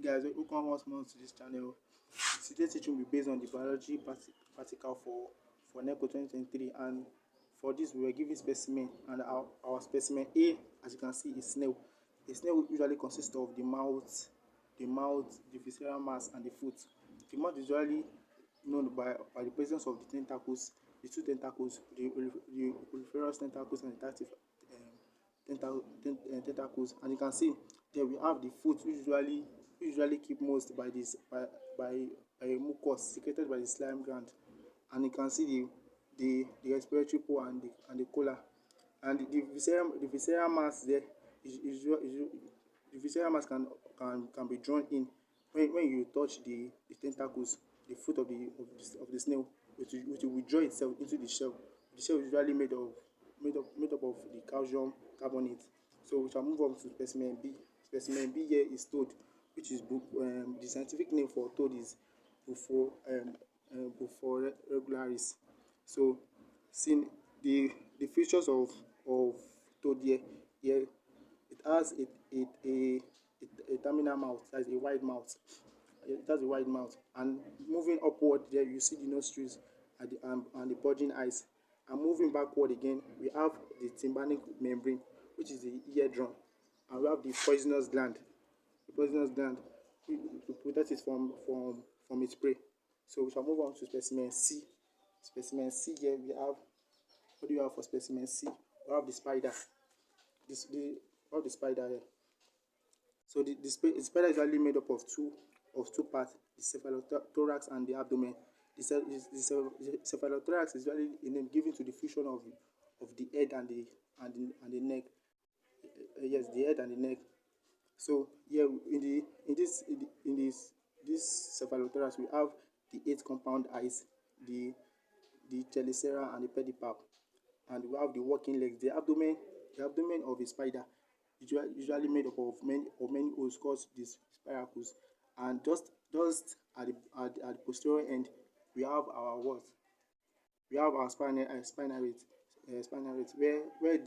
guys, welcome once more to this channel. Today's teaching will be based on the biology practical for neco 2023, and for this we were given specimen, and our specimen A, as you can see, is snail. A snail usually consists of the mouth, the visceral mass, and the foot. The mouth is usually known by the presence of the tentacles, the two tentacles, the oleferous tentacles and the tactive tentacles. And you can see there we have the foot, which usually keep most by a mucus secreted by the slime gland. And you can see the respiratory pole and the collar. And the visceral mass there the visceral mass can be drawn in when you touch the tentacles, the foot of the snail, which will withdraw itself into the shell. The shell is usually made up of the calcium carbonate. So we shall move on to specimen B. Specimen B here is toad, which is the scientific name for toad is Bufo regularis. So, seeing the features of toad here, it has a terminal mouth, that is a wide mouth. It has a wide mouth, and moving upward there you see the nostrils and the bulging eyes. And moving backward again, we have the tympanic membrane, which is the eardrum, and we have the poisonous gland. The poisonous gland to protect it from its prey. So we shall move on to specimen C. Specimen C here we have. What do you have for specimen C? We have the spider. We have the spider here. So the spider is usually made up of two parts: the cephalothorax and the abdomen. The cephalothorax is usually a name given to the fusion of the head and the neck. Yes, the head and the neck. So here in this cephalothorax we have the 8 compound eyes, the chelicera and the pedipalp, and we have the working legs. The abdomen of a spider usually made up of many holes called the spiracles, and just at the posterior end we have our what? We have our spinnerate, where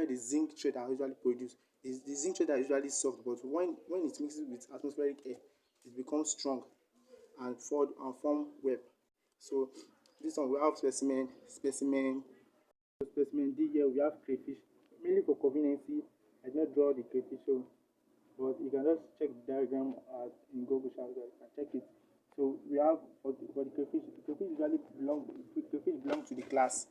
the zinc thread are usually produced. The zinc thread are usually soft, but when it mixes with atmospheric air, it becomes strong and form web. So this one we have specimen D here. We have crayfish. Mainly for conveniency, I did not draw the crayfish, so but you can just check the diagram in Google Sheet. You can check it. So we have for the crayfish. Crayfish belong to the class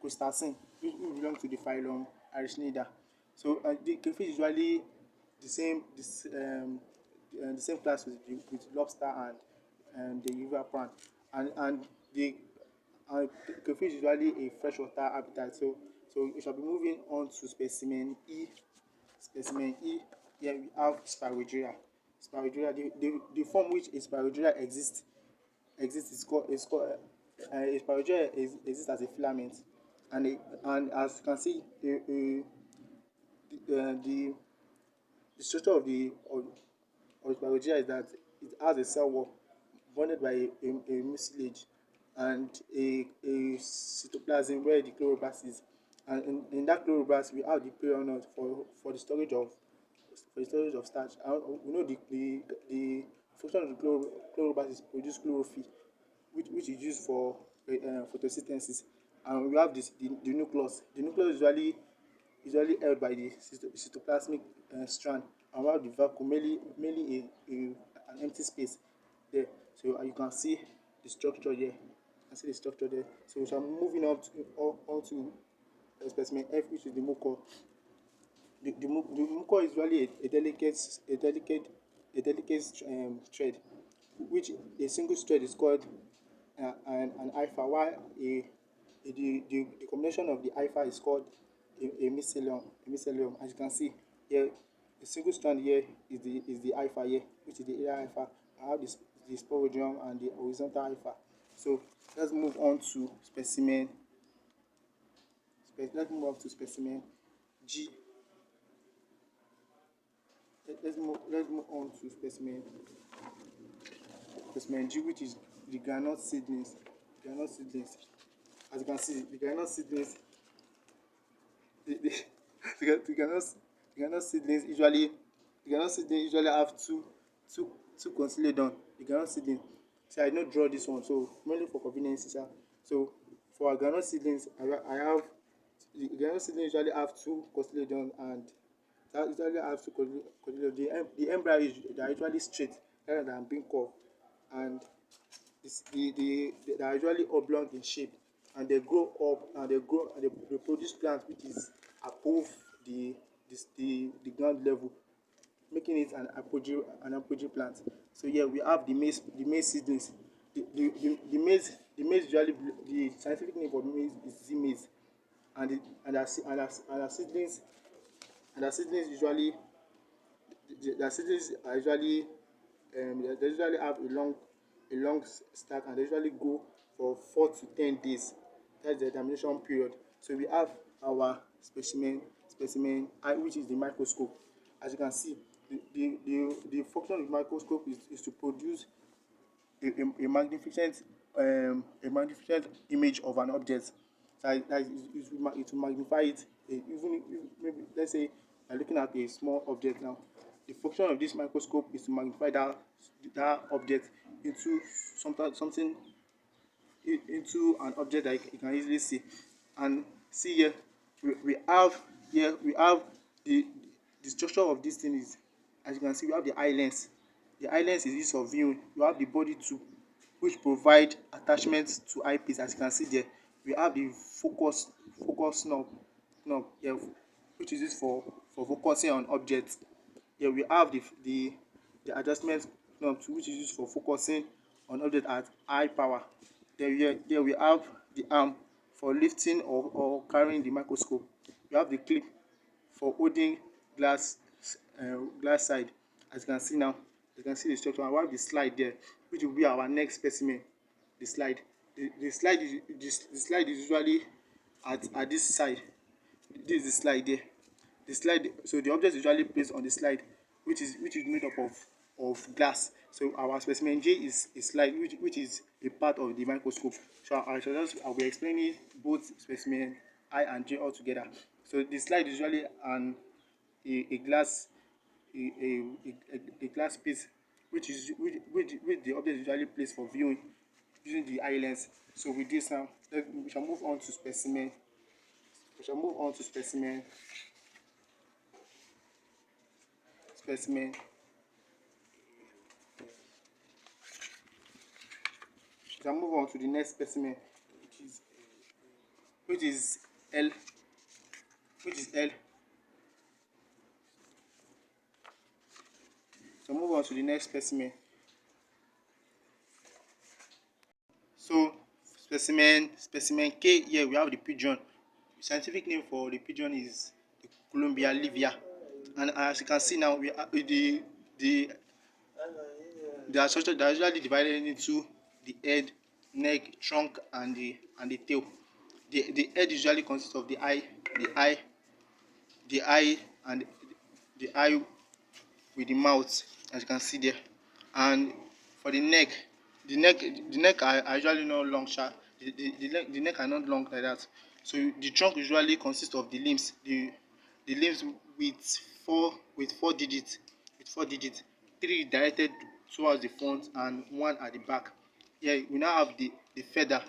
Crustacine, which belong to the phylum Arachnida. So the crayfish is usually the same class with lobster and the river prawn, and the crayfish is usually a freshwater habitat. So we shall be moving on to specimen E. Specimen E, here we have Spirogyra. The form which a Spirogyra exists is called a Spirogyra exists as a filament, and as you can see, the structure of the Spirogyra is that it has a cell wall bonded by a mucilage and a cytoplasm where the chloroplast is, and in that chloroplast we have the perianode for the storage of starch. We know the function of the chloroplast is produce chlorophyll, which is used for photosynthesis. And we have the nucleus. The nucleus is usually held by the cytoplasmic strand, and we have the vacuum, mainly an empty space there. So you can see the structure here. So we shall moving on to specimen F, which is the mucor. The mucor is usually a delicate thread, which a single thread is called an hypha, while the combination of the hypha is called a mycelium. As you can see here, the single strand here is the hypha here, which is the area hypha. I have the sporogium and the horizontal hypha. So let's move on to specimen G. Let's move on to specimen G, which is the granite seedlings. As you can see, the granite seedlings the granite seedlings usually The Ganosidin usually have two cotyledon. The Ganosidin. See, I don't draw this one, so mainly for convenience, sha. So for our Ganosidins, I have the Ganosidin usually have two cotyledon, and that usually have two cotyledon. The embryo is they are usually straight rather than being curved, and they are usually oblong in shape, and they grow up and they produce plant which is above the the ground level, making it an apogee plant. So yeah, we have the maize seedlings. The maize usually the scientific name for maize is Z maize, and the, and our seedlings usually their seedlings are usually they usually have a long stack, and they usually go for 4 to 10 days. That's the germination period. So we have our specimen eye, which is the microscope. As you can see, the function of the microscope is to produce a magnificent image of an object. That it will magnify it, even if maybe let's say you're looking at a small object now. The function of this microscope is to magnify that object into something into an object that you can easily see. And see here, we have the the structure of this thing is, as you can see, we have the eye lens. The eye lens is used for viewing. You have the body tube, which provide attachment to eyepiece. As you can see there, we have the focus knob here, which is used for focusing on objects. Here we have the adjustment knob too, which is used for focusing on object at high power. Then here we have the arm for lifting or carrying the microscope. We have the clip for holding glass glass side. As you can see now, you can see the structure. And we have the slide there, which will be our next specimen. The slide. The slide the slide is usually at this side. This is the slide there. The slide, so the object is usually placed on the slide, which is made up of glass. So our specimen J is a slide which is a part of the microscope. So I'll be explaining both specimen I and J all together. So the slide is usually a glass a glass piece, which the object is usually placed for viewing using the eye lens. So with this now, we shall move on to specimen. We shall move on to specimen. We shall move on to the next specimen, which is L, which is L. So move on to the next specimen. So specimen K, here we have the pigeon. The scientific name for the pigeon is the Columbia livia. And as you can see now, we are the they are structured, they are usually divided into the head, neck, trunk, and the tail. The head usually consists of the eye, and the eye with the mouth, as you can see there. And for the neck are usually not long, sha. The neck are not long like that. So the trunk usually consists of the limbs, the limbs with four digits, three directed towards the front and one at the back. Here we now have the feather.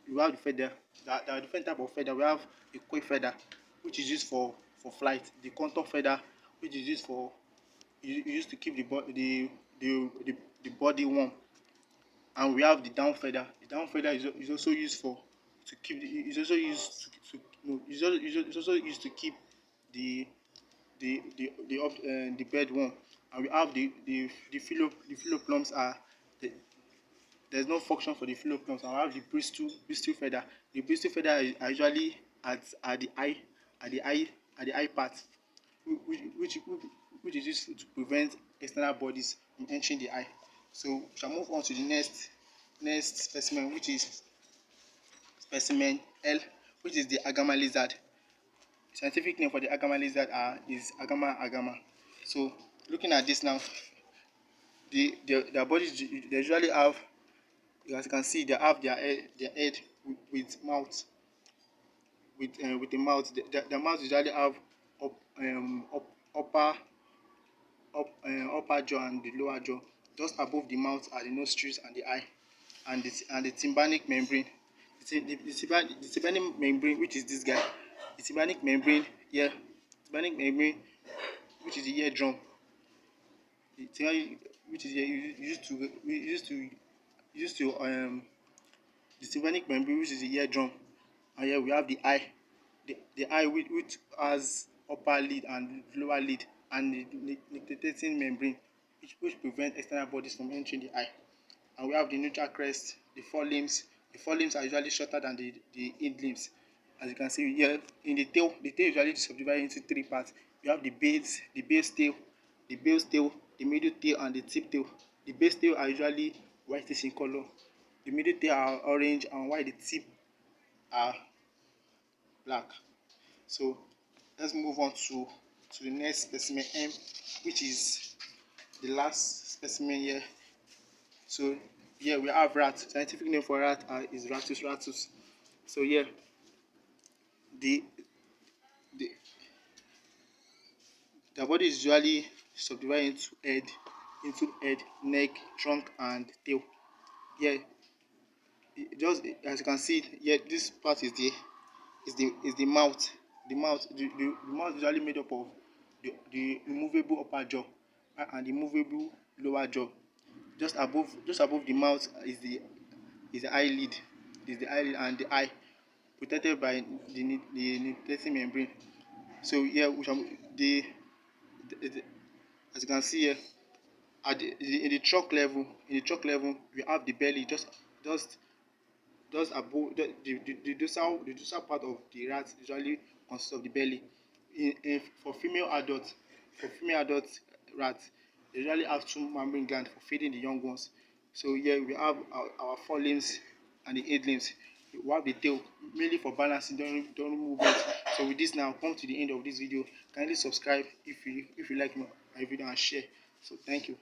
We have the feather. There are different type of feather. We have the quail feather, which is used for flight. The contour feather, which is used for used to keep the body warm. And we have the down feather. The down feather is also used for to keep the, is also used to no, is also used to keep the the bed warm. And we have the phylloplums are the, there's no function for the phylloplums. And we have the bristle feather. The bristle feather are usually at the eye at the eye at the eye part, which which which is used to prevent external bodies from entering the eye. So we shall move on to the next specimen, which is specimen L, which is the agama lizard. Scientific name for the agama lizard is Agama agama. So looking at this now, their bodies they usually have, as you can see, they have their head with mouth with the mouth. The mouth usually have up, upper upper jaw and the lower jaw. Just above the mouth are the nostrils and the eye, and the tympanic membrane. The tympanic membrane, which is this guy, the tympanic membrane here, tympanic membrane, which is the eardrum, the tympanic, which is here, used to the tympanic membrane, which is the eardrum, and here we have the eye, the eye which has upper lid and lower lid, and the nictitating membrane, which prevent external bodies from entering the eye. And we have the neutral crest, the forelimbs. The forelimbs are usually shorter than the hindlimbs. As you can see here, in the tail usually subdivided into three parts. We have the base tail, the middle tail, and the tip tail. The base tail are usually whitish in color. The middle tail are orange, and while the tip are black. So let's move on to the next specimen M, which is the last specimen here. So here we have rat. Scientific name for rat is Ratus ratus. So here the the their body is usually subdivided into head, neck, trunk, and tail. Here, just as you can see here, this part is the mouth. The mouth is usually made up of the removable upper jaw and the movable lower jaw. Just above the mouth is the eyelid, and the eye protected by the nictitating membrane. So here the as you can see here, in the trunk level, we have the belly just just above the dorsal part of the rat usually consists of the belly. For female adult rats, they usually have two mammary glands for feeding the young ones. So here we have our forelimbs and the eight limbs. We have the tail mainly for balancing during movement. So with this now, come to the end of this video. Kindly subscribe if you like my video and share. So thank you.